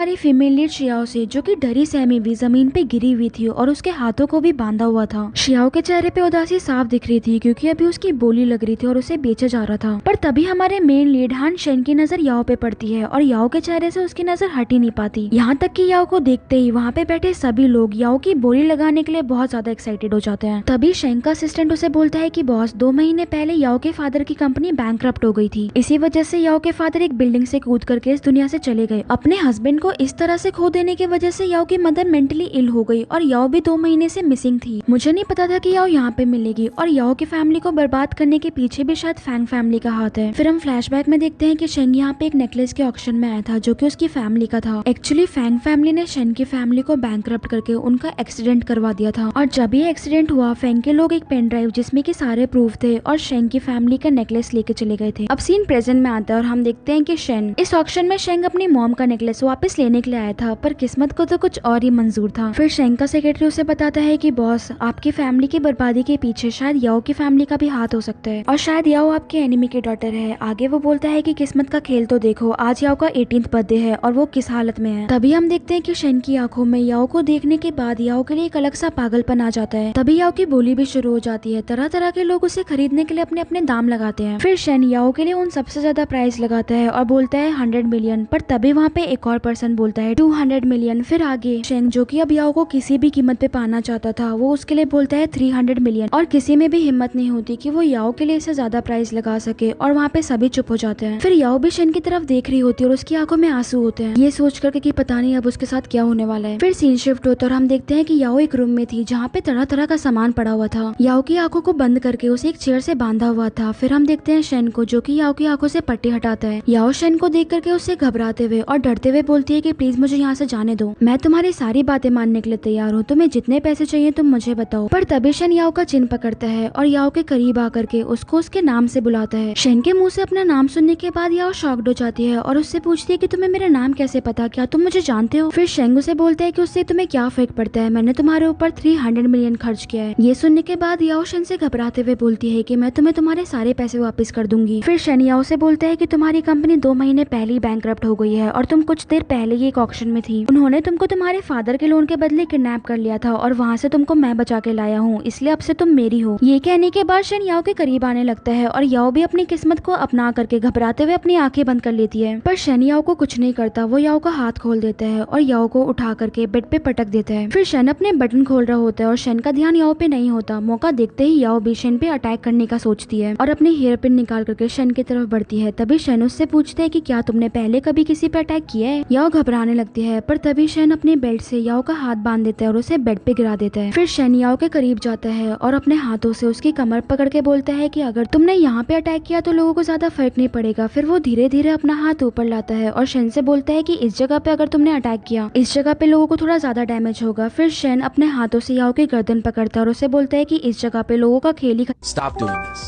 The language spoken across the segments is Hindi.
हमारी फीमेल लीड शियाओ से, जो कि डरी सहमी भी जमीन पे गिरी हुई थी और उसके हाथों को भी बांधा हुआ था। शियाओ के चेहरे पे उदासी साफ दिख रही थी क्योंकि अभी उसकी बोली लग रही थी और उसे बेचा जा रहा था। पर तभी हमारे मेन लीड हान शेन की नजर याओ पे पड़ती है और याओ के चेहरे से उसकी नजर हट ही नहीं पाती। यहाँ तक कि याओ को देखते ही वहाँ पे बैठे सभी लोग याओ की बोली लगाने के लिए बहुत ज्यादा एक्साइटेड हो जाते हैं। तभी शेन का असिस्टेंट उसे बोलता है कि बॉस, 2 महीने पहले याओ के फादर की कंपनी बैंकरप्ट हो गई थी। इसी वजह से याओ के फादर एक बिल्डिंग से कूद करके इस दुनिया से चले गए। अपने हस्बैंड को इस तरह से खो देने की वजह से याओ की मदर मेंटली इल हो गई और याओ भी 2 महीने से मिसिंग थी। मुझे नहीं पता था कि याओ यहाँ पे मिलेगी और याओ की फैमिली को बर्बाद करने के पीछे भी शायद फैंग फैमिली का हाथ है। फिर हम फ्लैशबैक में देखते हैं कि शेंग यहाँ पे एक नेकलेस के ऑक्शन में आया था जो कि उसकी फैमिली का था। एक्चुअली फैंग फैमिली ने शेन की फैमिली को बैंकरप्ट करके उनका एक्सीडेंट करवा दिया था और जब ये एक्सीडेंट हुआ फैंग के लोग एक पेन ड्राइव जिसमें की सारे प्रूफ थे और शेंग की फैमिली का नेकलेस लेके चले गए थे। अब सीन प्रेजेंट में आता है और हम देखते हैं कि शेन इस ऑक्शन में शेंग अपनी मॉम का नेकलेस वापस लेने के लिए आया था, पर किस्मत को तो कुछ और ही मंजूर था। फिर शेंग का सेक्रेटरी उसे बताता है कि बॉस, आपकी फैमिली की बर्बादी के पीछे शायद याओ की फैमिली का भी हाथ हो सकता है और शायद याओ आपके एनिमी की डॉटर है। आगे वो बोलता है कि किस्मत का खेल तो देखो, आज याओ का 18th बर्थडे है और वो किस हालत में है। तभी हम देखते हैं कि शेन की आंखों में याओ को देखने के बाद याओ के लिए एक अलग सा पागलपन आ जाता है। तभी याओ की बोली भी शुरू हो जाती है। तरह तरह के लोग उसे खरीदने के लिए अपने अपने दाम लगाते हैं। फिर शेन याओ के लिए उन सबसे ज्यादा प्राइस लगाता है और बोलता है 100 मिलियन, पर तभी वहाँ पे एक और पर्सन बोलता है 200 मिलियन। फिर आगे शेंग, जो कि अब याओ को किसी भी कीमत पे पाना चाहता था, वो उसके लिए बोलता है 300 मिलियन और किसी में भी हिम्मत नहीं होती कि वो याओ के लिए इससे ज्यादा प्राइस लगा सके और वहाँ पे सभी चुप हो जाते हैं। फिर याओ भी शेन की तरफ देख रही होती है और उसकी आंखों में आंसू होते हैं, ये सोच करके कि पता नहीं अब उसके साथ क्या होने वाला है। फिर सीन शिफ्ट होता है और हम देखते हैं कि याओ एक रूम में थी जहाँ पे तरह तरह का सामान पड़ा हुआ था। याओ की आंखों को बंद करके उसे एक चेयर से बांधा हुआ था। फिर हम देखते हैं शेन को, जो कि याओ की आंखों से पट्टी हटाता है। याओ शेन को देख करके उससे घबराते हुए और डरते हुए बोलती है कि प्लीज मुझे यहाँ से जाने दो, मैं तुम्हारी सारी बातें मानने के लिए तैयार हूँ, तुम्हें जितने पैसे चाहिए तुम मुझे बताओ। पर तभी शेन याओ का चिन्ह पकड़ता है और याओ के करीब आकर के उसको उसके नाम से बुलाता है। शेन के मुंह से अपना नाम सुनने के बाद याओ शॉक्ड हो जाती है और उससे पूछती है कि तुम्हें मेरा नाम कैसे पता, क्या तुम मुझे जानते हो? फिर शेंग उसे बोलता है कि उससे तुम्हें क्या फर्क पड़ता है, मैंने तुम्हारे ऊपर 300 मिलियन खर्च किया है। ये सुनने के बाद याओ शेन से घबराते हुए बोलती है कि मैं तुम्हें तुम्हारे सारे पैसे वापस कर दूंगी। फिर शेन याओ से बोलता है कि तुम्हारी कंपनी 2 महीने पहले ही बैंकरप्ट हो गई है और तुम कुछ देर पहले ही एक ऑक्शन में थी। उन्होंने तुमको तुम्हारे फादर के लोन के बदले किडनैप कर लिया था और वहाँ से तुमको मैं बचा के लाया हूँ, इसलिए अब से तुम मेरी हो। ये कहने के बाद शेन याओ के करीब आने लगता है और याओ भी अपनी किस्मत को अपना करके घबराते हुए अपनी आंखें बंद कर लेती है। पर शेन याओ को कुछ नहीं करता, वो याओ का हाथ खोल देता है और याओ को उठा करके बेड पे पटक देता है। फिर शेन अपने बटन खोल रहा होता है और शेन का ध्यान याओ पे नहीं होता। मौका देखते ही याओ भी शेन पे अटैक करने का सोचती है और अपनी हेयर पिन निकाल करके शेन की तरफ बढ़ती है। तभी शेन उससे पूछते है कि क्या तुमने पहले कभी किसी पे अटैक किया है? याओ घबराने लगती है, पर तभी शेन अपने बेल्ट से याओ का हाथ बांध देता है और उसे बेड पे गिरा देता है। फिर शेन याओ के करीब जाता है और अपने हाथों से उसकी कमर पकड़ के बोलता है कि अगर तुमने यहाँ पे अटैक किया तो लोगों को ज्यादा फर्क नहीं पड़ेगा। फिर वो धीरे धीरे अपना हाथ ऊपर लाता है और शेन से बोलता है कि इस जगह पे अगर तुमने अटैक किया, इस जगह पे लोगों को थोड़ा ज्यादा डैमेज होगा। फिर शेन अपने हाथों से याओ की गर्दन पकड़ता है और उसे बोलता है कि इस जगह पे लोगों का खेल ही Stop doing this.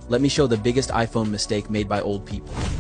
Let me show the biggest iPhone mistake made by old people.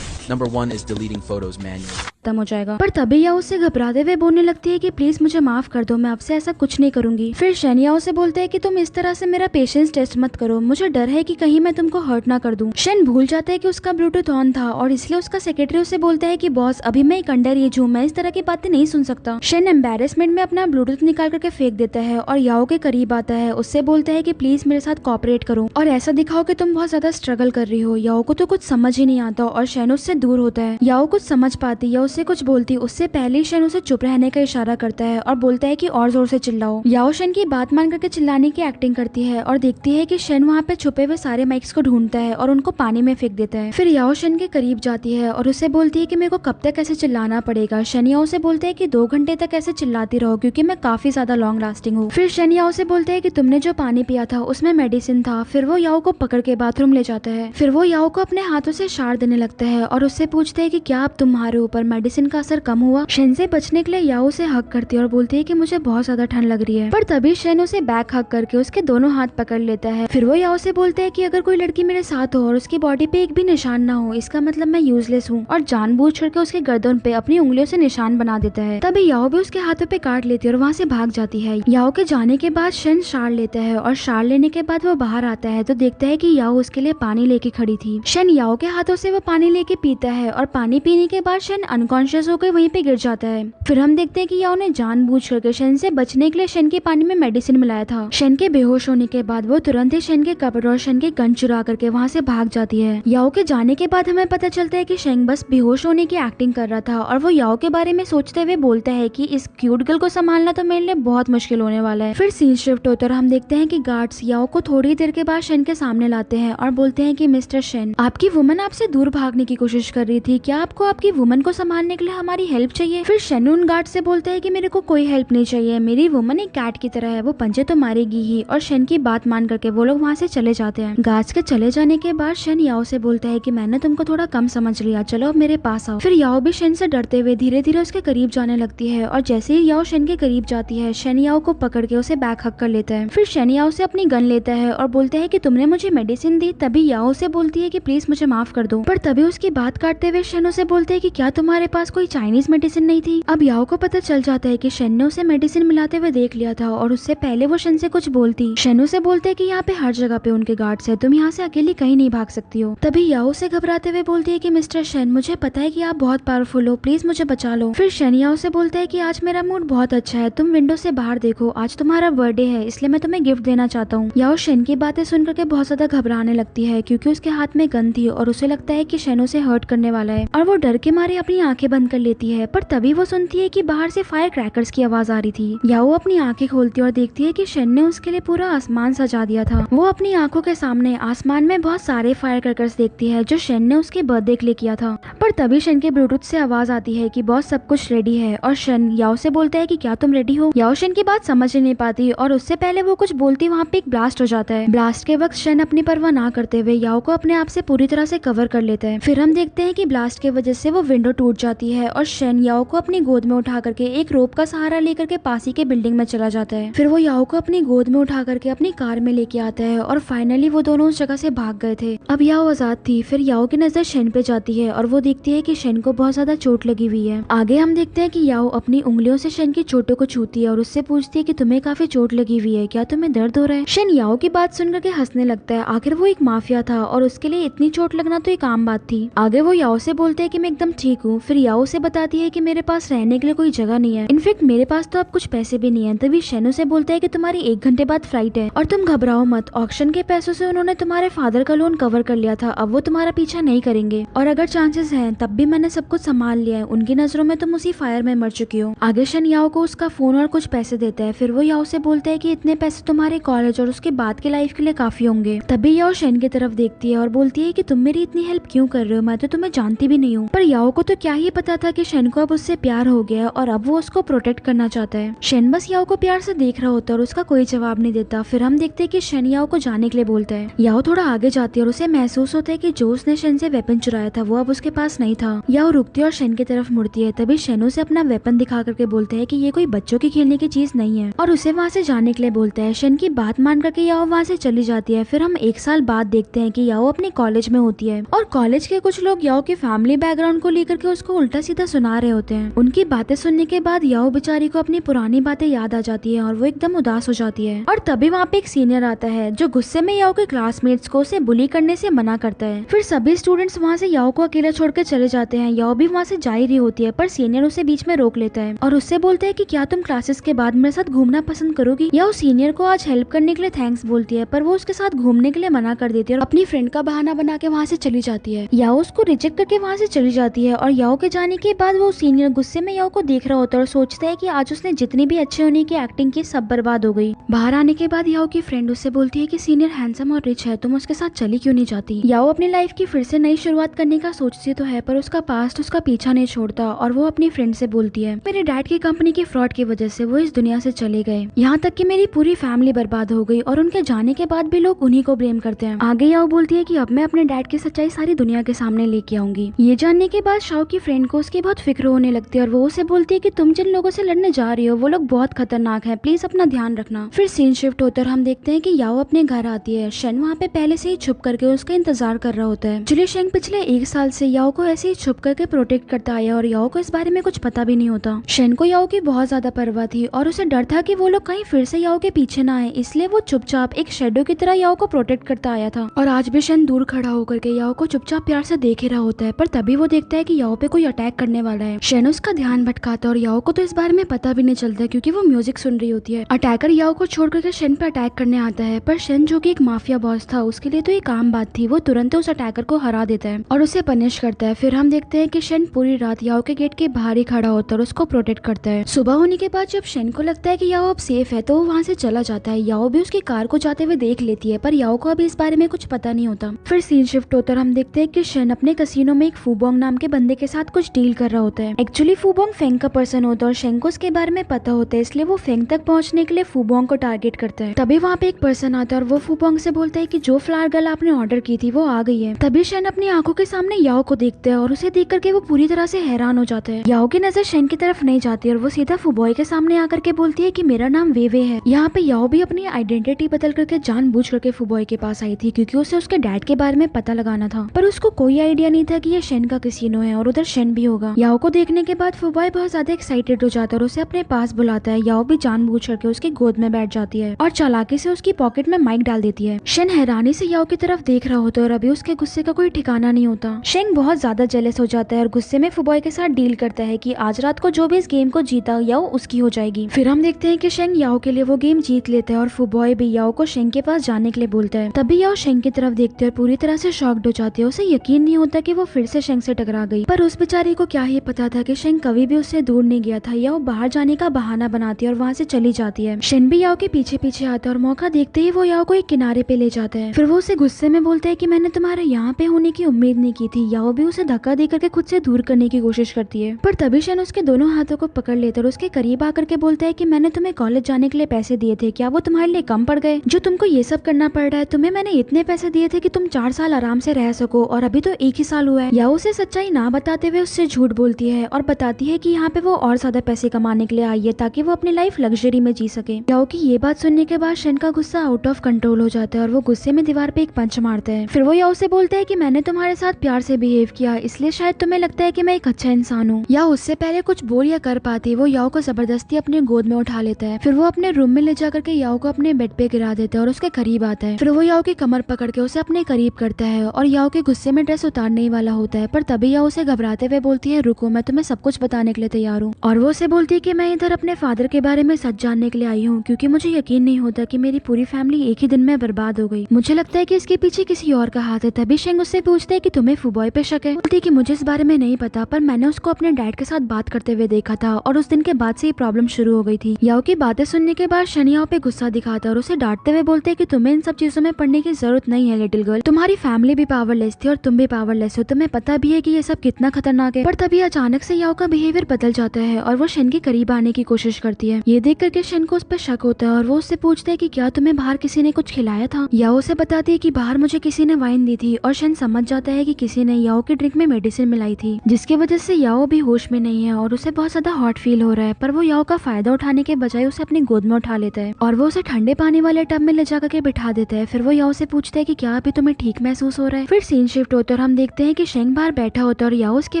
Number 1 is deleting photos manually. खत्म हो जाएगा। पर तभी याओ उससे घबराते हुए बोलने लगती है कि प्लीज मुझे माफ कर दो, मैं आपसे ऐसा कुछ नहीं करूंगी। फिर शेन याओ से बोलते है कि तुम इस तरह से मेरा पेशेंस टेस्ट मत करो, मुझे डर है कि कहीं मैं तुमको हर्ट ना कर दूं। शेन भूल जाता है कि उसका ब्लूटूथ ऑन था और इसलिए उसका सेक्रेटरी उसे बोलता है कि बॉस, अभी मैं एक अंडर एज हूँ, मैं इस तरह की बातें नहीं सुन सकता। शेन एम्बेरसमेंट में अपना ब्लूटूथ निकाल करके फेंक देता है और याओ के करीब आता है, उससे बोलता है कि प्लीज मेरे साथ कोऑपरेट करो और ऐसा दिखाओ कि तुम बहुत ज्यादा स्ट्रगल कर रही हो। याओ को तो कुछ समझ ही नहीं आता और शेन उससे दूर होता है। याओ कुछ समझ पाती या उससे कुछ बोलती, उससे पहले शेन उसे चुप रहने का इशारा करता है और बोलता है कि और जोर से चिल्लाओ। याओ शेन की बात मान करके चिल्लाने की एक्टिंग करती है और देखती है कि शेन वहाँ पे छुपे हुए सारे माइक्स को ढूंढता है और उनको पानी में फेंक देता है। फिर याओ शेन के करीब जाती है और उसे बोलती है कि मेरे को कब तक ऐसे चिल्लाना पड़ेगा। शेन याओ से बोलते है कि 2 घंटे तक ऐसे चिल्लाती रहो क्योंकि मैं काफी ज्यादा लॉन्ग लास्टिंग हूँ। फिर शेन याओ से बोलते है कि तुमने जो पानी पिया था उसमें मेडिसिन था। फिर वो याओ को पकड़ के बाथरूम ले जाता है। फिर वो याओ को अपने हाथों से इशारा देने लगता है और उससे पूछते है कि क्या अब तुम्हारे ऊपर मेडिसिन का असर कम हुआ? शेन से बचने के लिए याओ उसे हक करती है और बोलती है कि मुझे बहुत ज्यादा ठंड लग रही है। पर तभी शेन उसे बैक हक करके उसके दोनों हाथ पकड़ लेता है। फिर वो याओ से बोलते है कि अगर कोई लड़की मेरे साथ हो और उसकी बॉडी पे एक भी निशान ना हो, इसका मतलब मैं यूजलेस हूँ, और जानबूझ करके उसके गर्दन पे अपनी उंगलियों से निशान बना देता है। तभी याओ भी उसके हाथों पे काट लेती है और वहाँ से भाग जाती है। याओ के जाने के बाद शेन शार लेता है और शार लेने के बाद वो बाहर आता है तो देखता है कि याओ उसके लिए पानी लेके खड़ी थी। शेन याओ के हाथों से वो पानी लेके पीता है और पानी पीने के बाद शेन अनकॉन्शियस होकर वहीं पे गिर जाता है। फिर हम देखते हैं कि याओ ने जानबूझ करके शन से बचने के लिए शन के पानी में मेडिसिन मिलाया था। शन के बेहोश होने के बाद वो तुरंत ही शन के कपड़े और शन के गन चुरा करके वहाँ से भाग जाती है। याओ के जाने के बाद हमें पता चलता है कि शेंग बस बेहोश होने की एक्टिंग कर रहा था और वो याओ के बारे में सोचते हुए बोलता है कि इस क्यूट गर्ल को संभालना तो मेरे लिए बहुत मुश्किल होने वाला है। फिर सीन शिफ्ट होता है और हम देखते हैं कि गार्ड्स याओ को थोड़ी देर के बाद शन के सामने लाते हैं और बोलते हैं कि मिस्टर शन, आपकी वुमन आपसे दूर भागने की कोशिश कर रही थी, क्या आपको आपकी वुमन को संभालने के लिए हमारी हेल्प चाहिए? फिर शन उन गार्ड से बोलता है कि मेरे को कोई हेल्प नहीं चाहिए, मेरी वुमन एक कैट की तरह है, वो पंजे तो मारेगी ही। और शन की बात मान करके वो लोग वहाँ से चले जाते हैं। गार्ड्स के चले जाने के बाद शन याओ से बोलता है कि मैंने तुमको थोड़ा कम समझ लिया, चलो अब मेरे पास आओ। फिर याओ भी शन से डरते हुए धीरे धीरे उसके करीब जाने लगती है और जैसे ही याओ शन के करीब जाती है, शन याओ को पकड़ के उसे बैक हक कर लेता है। फिर शन याओ से अपनी गन लेता है और बोलता है कि तुमने मुझे मेडिसिन दी। तभी याओ से बोलती है कि प्लीज मुझे माफ कर दो, पर तभी उसकी बात काटते हुए शन उसे बोलते है कि क्या तुम्हारे पास कोई चाइनीज मेडिसिन नहीं थी? अब याओ को पता चल जाता है कि शन ने उसे मेडिसिन मिलाते हुए देख लिया था और उससे पहले वो शन से कुछ बोलती। शन उसे बोलते है कि यहाँ पे हर जगह पे उनके गार्ड्स है, तुम यहाँ से अकेली कहीं नहीं भाग सकती हो। तभी याओ से घबराते हुए बोलती है कि मिस्टर शन, मुझे पता है कि आप बहुत पावरफुल हो, प्लीज मुझे बचा लो। फिर शन याओ से बोलता है कि आज मेरा मूड बहुत अच्छा है, तुम विंडो से बाहर देखो, आज तुम्हारा बर्थडे है इसलिए मैं तुम्हें गिफ्ट देना चाहता हूँ। याओ शन की बातें सुन करके बहुत ज्यादा घबराने लगती है क्योंकि उसके हाथ में गन थी और उसे लगता है कि शन उसे हर्ट करने वाला है और वो डर के मारे अपनी आंखें बंद कर लेती है। पर तभी वो सुनती है कि बाहर से फायर क्रैकर्स की आवाज आ रही थी। याओ अपनी आंखें खोलती है और देखती है कि शन ने उसके लिए पूरा आसमान सजा दिया था। वो अपनी आंखों के सामने आसमान में बहुत सारे फायर क्रैकर्स देखती है जो शन ने उसके बर्थडे के लिए किया था। पर तभी शन के ब्लूटूथ से आवाज आती है कि बॉस सब कुछ रेडी है और शन याओ से बोलता है कि क्या तुम रेडी हो? याओ शन की बात समझ ही नहीं पाती और उससे पहले वो कुछ बोलती वहाँ पे एक ब्लास्ट हो जाता है। ब्लास्ट के वक्त शन अपनी परवाह ना करते हुए याओ को अपने आप से पूरी तरह से कवर कर लेता है। फिर हम देखते हैं कि ब्लास्ट की वजह से वो विंडो टूट जाती है और शन याओ को अपनी गोद में उठा करके एक रोप का सहारा लेकर के पास ही के बिल्डिंग में चला जाता है। फिर वो याओ को अपनी गोद में उठा करके अपनी कार में लेके आता है और फाइनली वो दोनों उस जगह से भाग गए थे। अब याओ आजाद थी। फिर याओ की नजर शन पे जाती है और वो देखती है कि शन को बहुत ज्यादा चोट लगी हुई है। आगे हम देखते हैं कि याओ अपनी उंगलियों से शन की चोटों को छूती है और उससे पूछती है कि तुम्हें काफी चोट लगी हुई है, क्या तुम्हें दर्द हो रहा है? शन याओ की बात सुन करके हंसने लगता है। आखिर वो एक माफिया था और उसके लिए इतनी चोट लगना तो एक आम बात थी। आगे वो याओ से बोलते है कि मैं एकदम ठीक हूँ। फिर याओ से बताती है कि मेरे पास रहने के लिए कोई जगह नहीं है, इनफेक्ट मेरे पास तो अब कुछ पैसे भी नहीं है। तभी शन से बोलता है कि तुम्हारी 1 घंटे बाद फ्लाइट है और तुम घबराओ मत, ऑक्शन के पैसों से उन्होंने तुम्हारे फादर का लोन कवर कर लिया था, अब वो तुम्हारा पीछा नहीं करेंगे और अगर चांसेस हैं तब भी मैंने सब कुछ संभाल लिया है, उनकी नजरों में तुम उसी फायर में मर चुकी हो। आगे शन याओ को उसका फोन और कुछ पैसे देता है। फिर वो याओ से बोलता है कि इतने पैसे तुम्हारे कॉलेज और उसके बाद के लाइफ के लिए काफी होंगे। तभी याओ शन की तरफ देखती है और बोलती है कि तुम मेरी इतनी हेल्प क्यों कर रहे हो, मैं तो तुम्हें जानती भी नहीं हूँ। पर याओ को तो क्या ही पता था कि शन को अब उससे प्यार हो गया और अब वो उसको प्रोटेक्ट करना चाहता है। शन बस याओ को प्यार से देख रहा होता है और उसका कोई जवाब नहीं देता। फिर हम देखते हैं कि शन याओ को जाने के लिए बोलता है। याओ थोड़ा आगे जाती है और उसे महसूस होता है कि जो उसने शन से वेपन चुराया था वो अब उसके पास नहीं था। याओ रुकती है और शन की तरफ मुड़ती है। तभी शन उसे अपना वेपन दिखा करके बोलता है कि ये कोई बच्चों की खेलने की चीज नहीं है और उसे वहाँ से जाने के लिए बोलता है। शन की बात मान करके याओ वहाँ से चली जाती है। फिर हम 1 साल बाद देखते हैं कि याओ अपने कॉलेज में होती है और कॉलेज के कुछ लोग याओ के फैमिली बैकग्राउंड को लेकर के उसको उल्टा सीधा सुना रहे होते हैं। उनकी बातें सुनने के बाद याओ बेचारी को अपनी पुरानी बातें याद आ जाती है और वो एकदम उदास हो जाती है। और तभी वहाँ पे एक सीनियर आता है जो गुस्से में याओ के क्लासमेट्स को उसे बुली करने से मना करता है। फिर सभी स्टूडेंट्स वहाँ से याओ को अकेला छोड़कर चले जाते हैं। याओ भी वहाँ से जा ही रही होती है पर सीनियर उसे बीच में रोक लेता है और उससे बोलता है कि क्या तुम क्लासेस के बाद मेरे साथ घूमना पसंद करोगी? याओ सीनियर को आज हेल्प करने के लिए थैंक्स बोलती है पर वो उसके साथ घूमने के लिए मना कर देती है और अपनी फ्रेंड का बहाना बना के वहाँ से चली जाती है। याओ उसको रिजेक्ट करके वहाँ से चली जाती है और याओ के जाने के बाद वो सीनियर गुस्से में याओ को देख रहा होता है और सोचता है कि आज उसने जितनी भी अच्छे होने की एक्टिंग की सब बर्बाद हो गई। बाहर आने के बाद याओ की फ्रेंड उससे बोलती है कि सीनियर हैंडसम और रिच है, तुम उसके साथ चली क्यों नहीं जाती? याओ अपनी लाइफ की फिर से नई शुरुआत करने का सोचती तो है पर उसका पास्ट उसका पीछा नहीं छोड़ता और वो अपनी फ्रेंड से बोलती है मेरे डैड की कंपनी की फ्रॉड की वजह से वो इस दुनिया से चले गए, यहाँ तक कि मेरी पूरी फैमिली बर्बाद हो गई और उनके जाने के बाद भी लोग उन्हीं को ब्लेम करते हैं। आगे याओ बोलती है कि अब मैं अपने डैड की सच्चाई सारी दुनिया के सामने लेके आऊंगी। ये जानने के बाद शाओ की फ्रेंड को उसकी बहुत फिक्र होने लगती है और वो उसे बोलती है कि तुम जिन लोगों से लड़ने जा रही हो वो लोग बहुत खतरनाक है, प्लीज अपना ध्यान रखना। फिर सीन शिफ्ट होता है और हम देखते हैं कि याओ अपने घर आती है। शन वहाँ पे पहले से ही छुप करके उसका इंतजार कर रहा होता है। जुली शेंग पिछले 1 साल से याओ को ऐसे ही छुप करके प्रोटेक्ट करता आया और याओ को इस बारे में कुछ पता भी नहीं होता। शन को याओ की बहुत ज्यादा परवाह थी और उसे डर था कि वो लोग कहीं फिर से याओ के पीछे ना आए, इसलिए वो चुपचाप एक शेडो की तरह याओ को प्रोटेक्ट करता आया था। और आज भी शन दूर खड़ा होकर के याओ को चुपचाप प्यार से देख ही रहा होता है पर तभी वो देखता है कि याओ पे कोई अटैक करने वाला है। शेन उसका ध्यान भटकाता है और याओ को तो इस बारे में पता भी नहीं चलता क्योंकि वो म्यूजिक सुन रही होती है। अटैकर याओ को छोड़ करके शेन पे अटैक करने आता है, पर शेन जो कि एक माफिया बॉस था उसके लिए तो एक आम बात थी। वो तुरंत उस अटैकर को हरा देता है और उसे पनिश करता है। फिर हम देखते हैं कि शेन पूरी रात याओ के गेट के बाहर ही खड़ा होता है और उसको प्रोटेक्ट करता है। सुबह होने के बाद जब शेन को लगता है कि याओ अब सेफ है तो वो वहाँ से चला जाता है। याओ भी उसकी कार को जाते हुए देख लेती है, पर याओ को अभी इस बारे में कुछ पता नहीं होता। फिर सीन शिफ्ट होता है, हम देखते हैं कि शेन अपने कसिनो में एक फूबोंग नाम के बंदे के साथ कुछ डील कर रहा होता है। एक्चुअली फूबोंग फेंग का पर्सन होता है और शेन को उसके बारे में पता होता है, इसलिए वो फेंग तक पहुंचने के लिए फूबोंग को टारगेट करता है। तभी वहाँ पे एक पर्सन आता है और वो फूबोंग से बोलता है कि जो फ्लावर गर्ल आपने ऑर्डर की थी वो आ गई है। तभी शेन अपनी आंखों के सामने याओ को देखता है और उसे देख करके वो पूरी तरह से हैरान हो जाता है। याओ की नजर शेन की तरफ नहीं जाती और वो सीधा फूबॉय के सामने आकर के बोलती है कि मेरा नाम वेवे है। यहाँ पे याओ भी अपनी आइडेंटिटी बदल करके जानबूझ करके फूबॉय के पास आई थी क्योंकि उसे उसके डैड के बारे में पता लगाना था, पर उसको कोई आइडिया नहीं था कि ये शेन का कसिनो है और उधर शेन भी होगा। याओ को देखने के बाद फूबॉय बहुत ज्यादा एक्साइटेड हो जाता है और उसे अपने पास बुलाता है। याओ भी जानबूझ करके उसकी गोद में बैठ जाती है और चालाकी से उसकी पॉकेट में माइक डाल देती है। शेन हैरानी से याओ की तरफ देख रहा होता है और अभी उसके गुस्से का कोई ठिकाना नहीं होता। शेन बहुत ज्यादा जेलस हो जाता है और गुस्से में फूबॉय के साथ डील करता है कि आज रात को जो भी इस गेम को जीता याओ उसकी हो जाएगी। फिर हम देखते हैं कि शेंग याओ के लिए वो गेम जीत लेता है और फूबॉय भी याओ को शेंग के पास जाने के लिए बोलता है। तभी याओ शेंग की तरफ देखते है और पूरी तरह से शॉक्ड हो जाती है। उसे यकीन नहीं होता कि वो फिर से शेंग से टकरा गई, पर उस बेचारी को क्या ही पता था कि शेंग कभी भी उससे दूर नहीं गया था। याओ बाहर जाने का बहाना बनाती है और वहाँ से चली जाती है। शेन भी याओ के पीछे पीछे आता है और मौका देखते ही वो याओ को एक किनारे पे ले जाता है। फिर वो उसे गुस्से में बोलता है कि मैंने तुम्हारे यहाँ पे होने की उम्मीद नहीं की थी। याओ भी उसे धक्का दे करके खुद से दूर करने की कोशिश करती है, पर तभी शेन उसके दोनों हाथों को पकड़ लेता है और उसके करीब आकर के बोलता है कि मैंने तुम्हें कॉलेज जाने के लिए पैसे दिए थे, क्या वो तुम्हारे लिए कम पड़ गए? जो तुमको ये सब करना पड़ रहा है, तुम्हें मैंने इतने पैसे दिए थे कि तुम 4 साल आराम से रह सको और अभी तो 1 ही साल हुआ है। या उसे सच्चाई ना बताते हुए उससे झूठ बोलती है और बताती है कि यहाँ पे वो और ज्यादा पैसे कमाने के लिए आई है ताकि वो अपनी लाइफ लग्जरी में जी सके। याओ की ये बात सुनने के बाद शेन का गुस्सा आउट ऑफ कंट्रोल हो जाता है और वो गुस्से में दीवार पे एक पंच मारता है। फिर वो याओ से बोलता है कि मैंने तुम्हारे साथ प्यार से बिहेव किया, इसलिए शायद तुम्हें लगता है कि मैं एक अच्छा इंसान हूँ। या उससे पहले कुछ बोल या कर पाती वो याओ को जबरदस्ती अपने गोद में उठा लेता है। फिर वो अपने रूम में ले जाकर के याओ को अपने बेड पे गिरा देता है और उसके करीब आता है। फिर वो याओ की कमर पकड़ के उसे अपने करीब करता है और याओ के गुस्से में ड्रेस उतारने ही वाला होता है, पर तभी याओ उसे घबराते हुए बोलती है रुको, मैं तुम्हें सब कुछ बताने के लिए तैयार हूँ। और वो उसे बोलती है कि मैं इधर अपने फादर के बारे में सच जानने के लिए आई हूँ क्योंकि मुझे यकीन नहीं होता कि मेरी पूरी फैमिली एक ही दिन में बर्बाद हो गई। मुझे लगता है कि इसके पीछे किसी और का हाथ है। तभी शेंग उससे पूछते है कि तुम्हें फूबॉय पे शक है? बोलती है कि मुझे इस बारे में नहीं पता, पर मैंने उसको अपने डैड के साथ बात करते हुए देखा था और उस दिन के बाद से ये प्रॉब्लम शुरू हो गई थी। याओ की बातें सुनने के बाद शन याओ पे गुस्सा दिखाता है और उसे डांटते हुए बोलते हैं कि तुम्हें इन सब चीजों में पढ़ने की जरूरत नहीं है लिटिल गर्ल, तुम्हारी फैमिली भी पावरलेस थी और तुम भी पावरलेस हो, तुम्हें पता भी है कि ये सब कितना खतरनाक है। पर तभी अचानक से याओ का बिहेवियर बदल जाता है और वो शन के करीब आने की कोशिश करती है। ये देख करके शन को उस पर शक होता है और वो उससे पूछता है कि क्या तुम्हें बाहर किसी ने कुछ खिलाया था? याओ उसे बताती है कि बाहर मुझे किसी ने वाइन दी थी और शन समझ जाता है कि किसी ने याओ की ड्रिंक में मेडिसिन मिलाई थी, जिसकी वजह से याओ भी होश में नहीं है और उसे बहुत ज्यादा हॉट फील हो रहा है। पर वो याओ का फायदा उठाने के बजाय उसे अपनी गोद में उठा लेता है और वो उसे ठंडे पानी वाले टब में ले जाकर के बिठा देता है। फिर वो याओ से पूछता है कि क्या अभी तुम्हें ठीक महसूस हो रहा है? फिर सीन शिफ्ट होता है और हम देखते हैं कि शेंग बाहर बैठा होता है और याओ उसके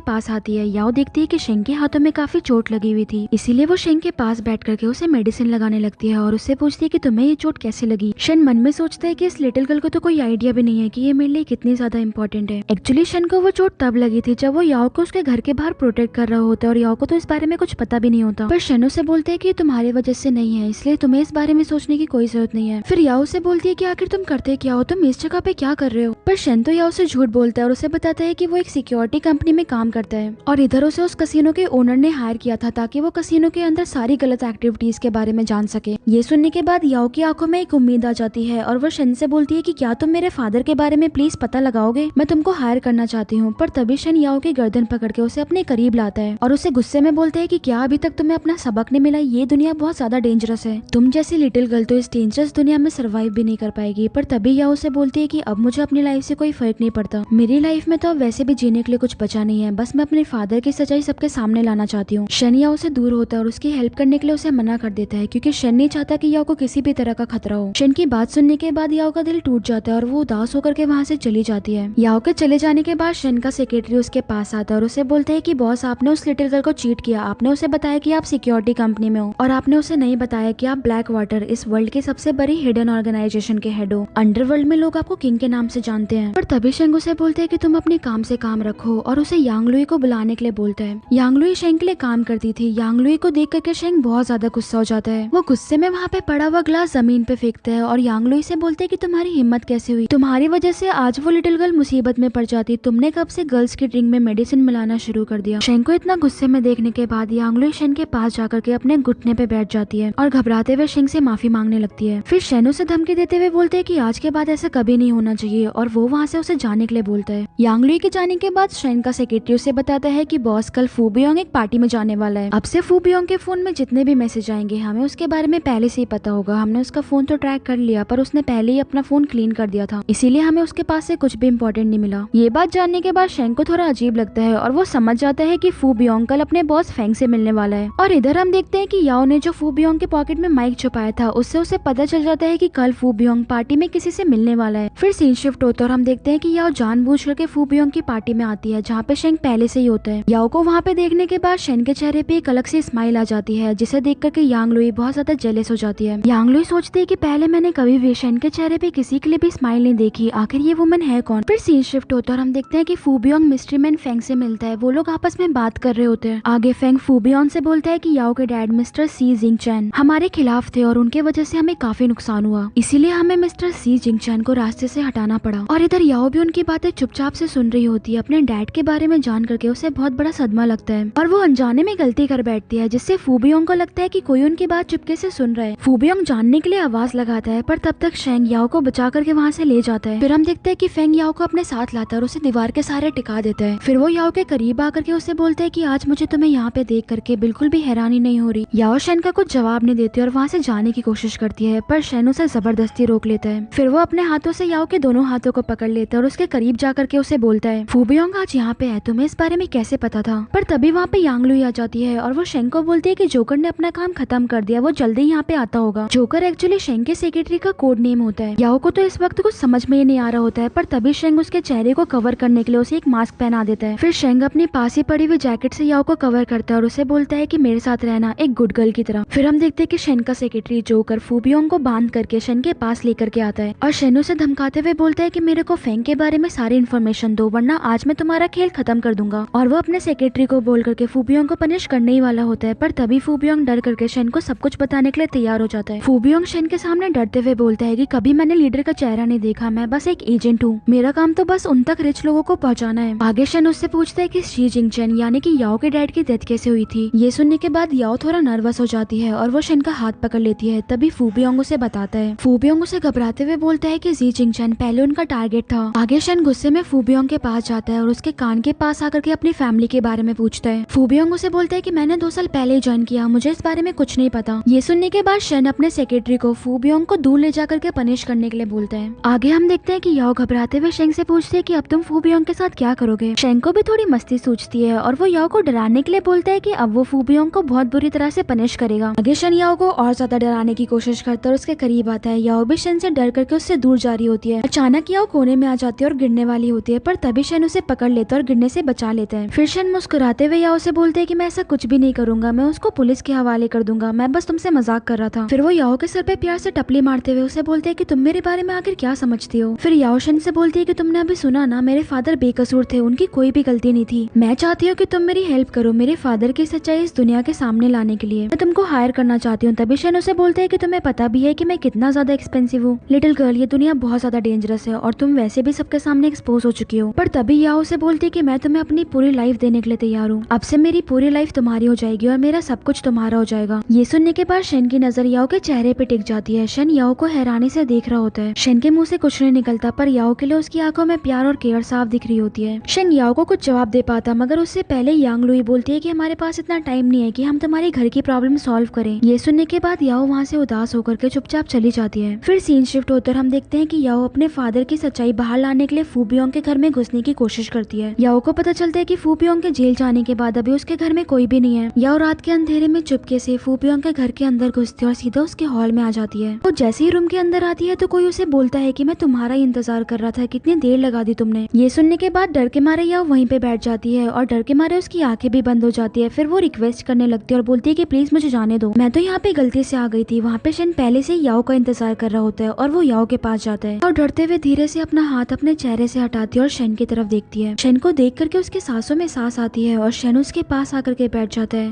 पास आती है। याओ देखती है कि शेंग के हाथों में काफी चोट लगी हुई थी, इसीलिए वो शेंग के पास बैठ करके उसे मेडिसिन लगाने लगती है और उससे पूछती है कि तुम्हें ये चोट कैसे लगी? शेन मन में सोचता है कि इस लिटिल गर्ल को तो कोई आइडिया भी नहीं है कि ये मेरे लिए कितनी ज्यादा इंपॉर्टेंट है। एक्चुअली शेन को वो चोट तब लगी थी जब वो याओ को उसके घर के बाहर प्रोटेक्ट कर रहा होता है और याओ को तो इस बारे में कुछ पता भी नहीं होता, पर शेन उसे बोलते है कि तुम्हारी वजह से नहीं है, इसलिए तुम्हें इस बारे में सोचने की कोई जरूरत नहीं है। फिर याओ से बोलती है कि आखिर तुम करते क्या हो, तुम इस जगह पे क्या कर रहे हो? पर शेन तो याओ से झूठ बोलता है और उसे बताता है कि वो एक सिक्योरिटी कंपनी में काम करता है और इधर उसे उस कसिनो के ओनर ने हायर किया था ताकि वो कसिनो के अंदर सारी गलत एक्टिविटीज के बारे में जान सके। ये सुनने के बाद याओ की आंखों में एक उम्मीद आ जाती है और वो शेन से बोलती है कि क्या तुम मेरे फादर के बारे में प्लीज पता लगाओगे, मैं तुमको हायर करना चाहती हूँ। पर तभी शेन याओ की गर्दन पकड़ के उसे अपने करीब लाता है और उसे गुस्से में बोलता है कि क्या अभी तक तुम्हें अपना सबक नहीं मिला? ये दुनिया बहुत ज्यादा डेंजरस है, तुम जैसी लिटिल गर्ल तो इस डेंजरस दुनिया में सर्वाइव भी नहीं कर पाएगी। पर तभी याओ से बोलती है कि अब मुझे अपनी लाइफ से कोई फर्क नहीं पड़ता, मेरी लाइफ में तो अब वैसे भी जीने के लिए कुछ बचा नहीं है, बस मैं अपने फादर की सच्चाई सबके सामने लाना चाहती हूँ। शेन याओ से दूर होता है और उसकी हेल्प करने के लिए उसे मना कर देता है क्योंकि शेन नहीं चाहता कि याओ को किसी भी तरह का खतरा हो। शेन की बात सुनने के बाद याओ का दिल टूट जाता है और वो उदास होकर के वहाँ से चली जाती है। याओ के चले जाने के बाद शेन का सेक्रेटरी उसके पास आता है और उसे बोलता है कि बॉस, आपने उस लिटिल गर्ल को चीट किया, आपने उसे बताया कि आप सिक्योरिटी कंपनी में हो और आपने उसे नहीं बताया कि आप ब्लैक वाटर, इस वर्ल्ड की सबसे बड़ी हिडन ऑर्गेनाइजेशन के हेड हो। अंडरवर्ल्ड में लोग आपको किंग के नाम से जानते हैं। पर तभी शेंग उसे बोलते हैं कि तुम अपने काम से काम रखो और उसे यांग यांगलुई को बुलाने के लिए बोलता है। यांगलुई शेंग के लिए काम करती थी। यांगलुई को देख करके शेंग बहुत ज्यादा गुस्सा हो जाता है। वो गुस्से में वहाँ पे पड़ा हुआ ग्लास जमीन पे फेंकता है और यांगलुई से बोलते है कि तुम्हारी हिम्मत कैसे हुई, तुम्हारी वजह से आज वो लिटिल गर्ल मुसीबत में पड़ जाती, तुमने कब से गर्ल्स की ड्रिंक में मेडिसिन मिलाना शुरू कर दिया। शेंग को इतना गुस्से में देखने के बाद यांगलुई शेन के पास जाकर के अपने घुटने पे बैठ जाती है और घबराते हुए शेंग से माफी मांगने लगती है। फिर शेन उसे धमकी देते हुए बोलते है कि आज के बाद ऐसा कभी नहीं होना चाहिए और वो वहाँ से उसे जाने के लिए बोलता है। यांगलुई के जाने के बाद शेन का सेक्रेटरी उसे बताता है कि बॉस कल फू बियोंग एक पार्टी में जाने वाला है। अब से फू बियोंग के फोन में जितने भी मैसेज आएंगे हमें उसके बारे में पहले से ही पता होगा। हमने उसका फोन तो ट्रैक कर लिया पर उसने पहले ही अपना फोन क्लीन कर दिया था, इसीलिए हमें उसके पास से कुछ भी इम्पोर्टेंट नहीं मिला। ये बात जानने के बाद शेन को थोड़ा अजीब लगता है और वो समझ जाता है कि फू बियोंग कल अपने बॉस फेंग से मिलने वाला है। और इधर हम देखते हैं कि याओ ने जो फू बियोंग के पॉकेट में माइक छुपाया था उससे उसे पता चल जाता है कि कल फू बियोंग पार्टी में किसी से मिलने वाला है। फिर सीन शिफ्ट होता है और हम देखते हैं कि याओ जानबूझ करके फू बियोंग की पार्टी में आती है जहाँ पे शेंग पहले से ही होता है। याओ को वहाँ पे देखने के बाद शेन के चेहरे पे एक अलग सी स्माइल आ जाती है जिसे देख करके यांगलुई बहुत ज्यादा जेलस हो जाती है। यांगलुई सोचती है कि पहले मैंने कभी भी शेन के चेहरे पे किसी के लिए भी स्माइल नहीं देखी, आखिर ये वुमन है कौन। फिर सीन शिफ्ट होता है और हम देखते हैं कि फू बियोंग मिस्ट्री मैन फेंग से मिलता है। वो लोग आपस में बात कर रहे होते हैं। आगे फेंग फू बियोंग से बोलता है कि याओ के डैड मिस्टर सी जिंग चैन हमारे खिलाफ थे और उनके वजह से हमें काफी नुकसान हुआ, इसीलिए हमें मिस्टर सी जिंग चैन को रास्ते से हटाना पड़ा। और इधर याओ भी उनकी बातें चुपचाप से सुन रही होती है। अपने डैड के बारे में जान करके उसे बहुत बड़ा सदमा लगता है और वो अनजाने में गलती कर बैठती है जिससे फू बियोंग को लगता है कि कोई उनकी बात चुपके से सुन रहा है। फू बियोंग जानने के लिए आवाज लगाता है पर तब तक शेंग याओ को बचा करके वहाँ से ले जाता है। फिर हम देखते हैं कि फेंग याओ को अपने साथ लाता है और उसे दीवार के सहारे टिका देता है। फिर वो याओ के करीब आकर के उसे बोलता है कि आज मुझे तुम्हें यहाँ पे देख करके बिल्कुल भी हैरानी नहीं हो रही। याओ शेन का कुछ जवाब नहीं देती और वहाँ से जाने की कोशिश करती है पर शेन उसे जबरदस्ती रोक लेता है। फिर वो अपने हाथों से याओ के दोनों हाथों को पकड़ लेता है और उसके करीब जाकर के उसे बोलता है फू बियोंग आज यहाँ पे है, तुम्हें इस बारे में कैसे पता था। पर तभी वहाँ पे यांगलुई आ जाती है और वो शेंग को बोलती है कि जोकर ने अपना काम खत्म कर दिया, वो जल्दी यहाँ पे आता होगा। जोकर एक्चुअली शेंग के सेक्रेटरी का कोड नेम होता है। याओ को तो इस वक्त कुछ समझ में ही नहीं आ रहा होता है पर तभी शेंग उसके चेहरे को कवर करने के लिए उसे एक मास्क पहना देता है। फिर शेंग अपनी पास ही पड़ी हुई जैकेट से याओ को कवर करता है और उसे बोलता है कि मेरे साथ रहना एक गुड गर्ल की तरह। फिर हम देखते हैं कि शेन का सेक्रेटरी जोकर फू बियोंग को बांध करके शेन के पास लेकर के आता है और शेन उसे धमकाते हुए बोलता है कि मेरे को फेंग के बारे में सारी इन्फॉर्मेशन दो वरना आज मैं तुम्हारा खेल खत्म कर दूंगा। और वो अपने सेक्रेटरी को बोल करके फू बियोंग को पनिश करने ही वाला होता है पर तभी फू बियोंग डर करके शेन को सब कुछ बताने के लिए तैयार हो जाता है। फू बियोंग शेन के सामने डरते हुए बोलता है कि कभी मैंने लीडर का चेहरा नहीं देखा, मैं बस एक एजेंट हूँ, मेरा काम तो बस उन तक रिच लोगों को पहुँचाना है। आगे शेन उससे पूछता है कि शी जिंग चैन यानी कि याओ के डैड की डेथ कैसे हुई थी। ये सुनने के बाद याओ थोड़ा नर्वस हो जाती है और वो शेन का हाथ पकड़ लेती है। तभी फू बियोंग उसे बताता है। फू बियोंग उसे घबराते हुए बोलता है कि जी जिंग चैन पहले उनका टारगेट था। आगे शेन गुस्से में फू बियोंग के पास जाता है और उसके कान के पास आकर के अपनी फैमिली के बारे में पूछता है। फू बियोंग उसे बोलता है कि मैंने 2 साल पहले ज्वाइन किया, मुझे इस बारे में कुछ नहीं पता। ये सुनने के बाद शेन अपने सेक्रेटरी को फू बियोंग को दूर ले जाकर के पनिश करने के लिए बोलता है। आगे हम देखते हैं कि याओ घबराते हुए शेंग से पूछते है कि अब तुम फू बियोंग के साथ क्या करोगे। शेंग को भी थोड़ी मस्ती सूझती है और वो याओ को डराने के लिए बोलता है कि अब वो फू बियोंग को बहुत बुरी तरह से पनिश करेगा। आगे शेन याओ को और ज्यादा डराने की कोशिश करता है और उसके करीब आता है। याओ भी शेन से डर करके उससे दूर जा रही होती है। अचानक याओ कोने में आ जाती है और गिरने वाली होती है पर तभी शेन उसे पकड़ लेता है और गिरने से बचा लेता है। फिर शेन मुस्कुराते हुए याओ से बोलते है कि मैं ऐसा कुछ भी नहीं करूंगा, मैं उसको पुलिस के हवाले कर दूंगा, मैं बस तुमसे मजाक कर रहा था। फिर वो याओ के सर पे प्यार से टपली मारते हुए उसे बोलते है कि तुम मेरे बारे में आखिर क्या समझती हो। फिर याओ शेन से बोलती है कि तुमने अभी सुना ना, मेरे फादर बेकसूर थे, उनकी कोई भी गलती नहीं थी। मैं चाहती हूँ कि तुम मेरी हेल्प करो मेरे फादर की सच्चाई इस दुनिया के सामने लाने के लिए, मैं तुमको हायर करना चाहती हूँ। तभी शेन उसे बोलते है कि तुम्हें पता भी है कि मैं कितना ज्यादा एक्सपेंसिव हूँ लिटिल गर्ल, ये दुनिया बहुत ज्यादा डेंजरस है और तुम वैसे भी सबके सामने एक्सपोज हो चुकी हो। पर तभी याओ से बोलती है कि मैं तुम्हें अपनी पूरी लाइफ देने के लिए तैयार हूँ, अब से मेरी पूरी लाइफ तुम्हारी हो जाएगी और मेरा सब कुछ तुम्हारा हो जाएगा। ये सुनने के बाद शेन की नजर याओ के चेहरे पे टिक जाती है। शेन याओ को हैरानी से देख रहा होता है। शेन के मुंह से कुछ नहीं निकलता पर याओ के लिए उसकी आंखों में प्यार और केयर साफ दिख रही होती है। शेन याओ को कुछ जवाब दे पाता मगर उससे पहले यांगलुई बोलती है कि हमारे पास इतना टाइम नहीं है कि हम तुम्हारे घर की प्रॉब्लम सॉल्व करें। ये सुनने के बाद याओ वहाँ से उदास होकर के चुपचाप चली जाती है। फिर सीन शिफ्ट होकर हम देखते हैं कि याओ अपने फादर की सच्चाई बाहर लाने के लिए फू बियोंग के घर में घुसने की कोशिश करती है। याओ को पता चलता है कि फू बियोंग के जेल जाने के बाद अभी उसके घर में कोई भी नहीं है। याओ रात के अंधेरे में चुपके से फू बियोंग के घर के अंदर घुसती है और सीधा उसके हॉल में आ जाती है। वो जैसे ही रूम के अंदर आती है तो कोई उसे बोलता है कि मैं तुम्हारा ही इंतजार कर रहा था, कितनी देर लगा दी तुमने। ये सुनने के बाद डर के मारे याओ वहीं पे बैठ जाती है और डर के मारे उसकी आंखें भी बंद हो जाती है। फिर वो रिक्वेस्ट करने लगती है और बोलती है कि प्लीज मुझे जाने दो, मैं तो यहाँ पे गलती से आ गई थी। वहाँ पे शेन पहले से याओ का इंतजार कर रहा होता है और वो याओ के पास जाता है और डरते हुए धीरे से अपना हाथ अपने चेहरे से हटाती है और शेन की तरफ देखती है। शेन को देख करके उसके सांसों में सांस आती है और शेन उसके पास आकर के बैठ जाता है।